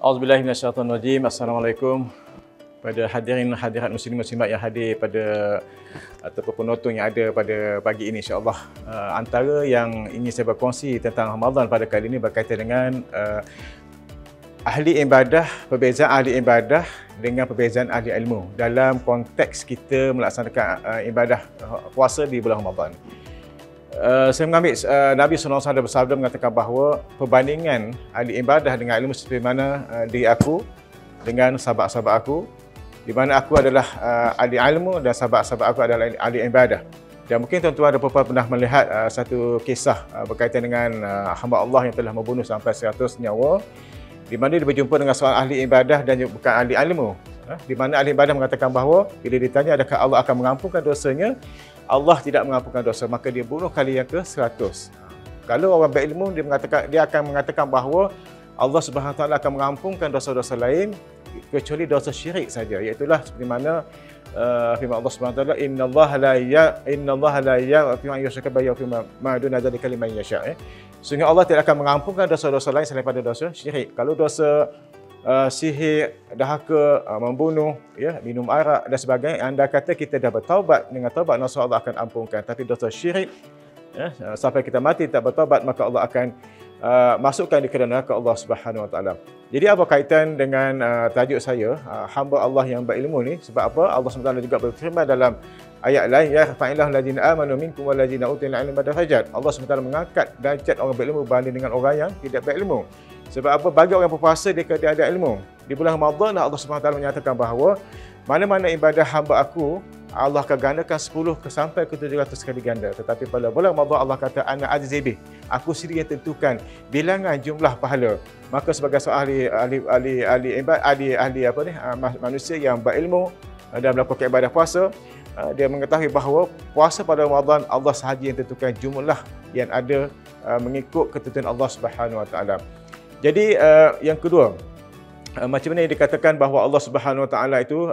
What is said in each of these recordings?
Auzubillahi minasyaitonirrajim. Assalamualaikum pada hadirin hadirat muslimin muslimat yang hadir pada ataupun penonton yang ada pada pagi ini, insya-Allah. Antara yang ingin saya berkongsi tentang Ramadan pada kali ini berkaitan dengan ahli ibadah, perbezaan ahli ibadah dengan perbezaan ahli ilmu dalam konteks kita melaksanakan ibadah puasa di bulan Ramadan. Saya mengambil Nabi SAW bersabda mengatakan bahawa perbandingan ahli ibadah dengan ilmu seperti mana diri aku dengan sahabat-sahabat aku, di mana aku adalah ahli ilmu dan sahabat-sahabat aku adalah ahli ibadah. Dan mungkin tuan-tuan dan puan pernah melihat satu kisah berkaitan dengan hamba Allah yang telah membunuh sampai 100 nyawa, di mana dia berjumpa dengan seorang ahli ibadah dan bukan ahli ilmu. Di mana ahli ibadah mengatakan bahawa bila ditanya adakah Allah akan mengampunkan dosanya, Allah tidak mengampunkan dosa, maka dia bunuh kali yang ke-100. Kalau orang berilmu, dia akan mengatakan bahawa Allah Subhanahu Wa Taala akan mengampunkan dosa-dosa lain kecuali dosa syirik saja, iaitu seperti mana firman Allah Subhanahu Wa Taala, innallaha la yaghfiru an yushraka bihi wa yaghfiru ma duna dzalika liman yasha'. Sehingga Allah tidak akan mengampunkan dosa-dosa lain selain pada dosa syirik. Kalau dosa sihir, dahaka, membunuh, minum arak dan sebagainya, anda kata kita dah bertaubat, dengan taubat nasuh Allah akan ampunkan. Tapi dosa syirik, sampai kita mati tak bertaubat, maka Allah akan masukkan di neraka Allah Subhanahu Wa Taala. Jadi apa kaitan dengan tajuk saya, hamba Allah yang berilmu ni? Sebab apa? Allah SWT juga berfirman dalam ayat lain, ya fa'illahu allazina amanu minkum wallazina utul ilma darajat. Allah SWT mengangkat darjat orang berilmu berbanding dengan orang yang tidak berilmu. Sebab apa? Bagi orang berpuasa dia ada ilmu. Di bulan Ramadan Allah SWT menyatakan bahawa mana-mana ibadah hamba aku, Allah akan gandakan 10 sampai ke 700 kali ganda. Tetapi pada bulan Ramadan Allah kata ana ajzibih, aku sendiri yang tentukan bilangan jumlah pahala. Maka sebagai seorang ahli manusia yang berilmu dan melakukan ibadah puasa, dia mengetahui bahawa puasa pada Ramadan Allah sahaja yang tentukan jumlah yang ada mengikut ketentuan Allah Subhanahu Wa Taala. Jadi yang kedua, macam mana yang dikatakan bahawa Allah Subhanahu Wa Taala itu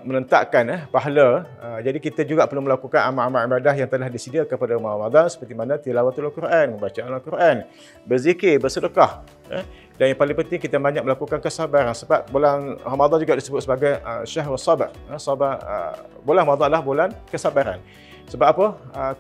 menentakkan pahala. Jadi kita juga perlu melakukan amal-amal ibadah yang telah disediakan pada Ramadan, seperti mana tilawatul Quran, membaca Al-Quran, berzikir, bersedekah. Dan yang paling penting kita banyak melakukan kesabaran, sebab bulan Ramadan juga disebut sebagai syahrul sabar. Bulan Ramadan adalah bulan kesabaran. Sebab apa?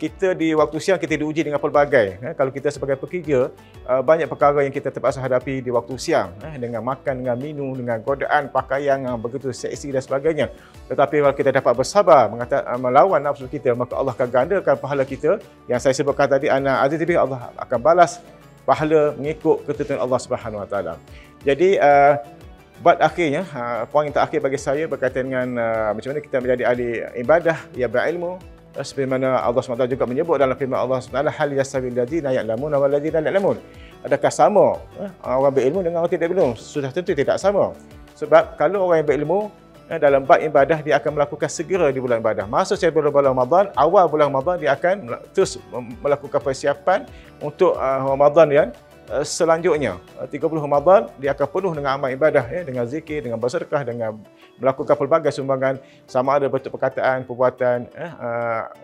Kita di waktu siang kita diuji dengan pelbagai. Kalau kita sebagai pekerja, banyak perkara yang kita terpaksa hadapi di waktu siang, dengan makan, dengan minum, dengan godaan pakaian yang begitu seksi dan sebagainya. Tetapi kalau kita dapat bersabar melawan nafsu kita, maka Allah akan gandakan pahala kita. Yang saya sebutkan tadi, ana azizibih, Allah akan balas pahala mengikut ketentuan Allah Subhanahu Wa Taala. Jadi buat akhirnya, poin terakhir bagi saya berkaitan dengan macam mana kita menjadi ahli ibadah yang berilmu. Seperti mana Allah SWT juga menyebut dalam firman Allah SWT, hal yastawil ladzina ya'lamun wal ladzina la ya'lamun. Adakah sama orang berilmu dengan orang tidak berilmu? Sudah tentu tidak sama. Sebab kalau orang yang berilmu dalam bab ibadah, dia akan melakukan segera di bulan ibadah. Masa saya bulan Ramadan, awal bulan Ramadan dia akan terus melakukan persiapan untuk Ramadan yang selanjutnya. 30 Ramadan dia akan penuh dengan amal ibadah, dengan zikir, dengan bersedekah, dengan melakukan pelbagai sumbangan, sama ada bentuk perkataan, perbuatan,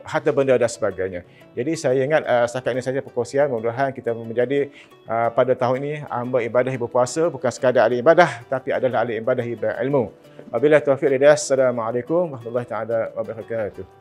harta benda dan sebagainya. Jadi saya ingat setakat ini saja perkongsian. Mudah-mudahan kita menjadi pada tahun ini hamba ibadah yang berpuasa, bukan sekadar ahli ibadah, tapi adalah ahli ibadah yang berilmu. Wabillahi taufiq wal hidayah. Assalamualaikum warahmatullahi taala wabarakatuh.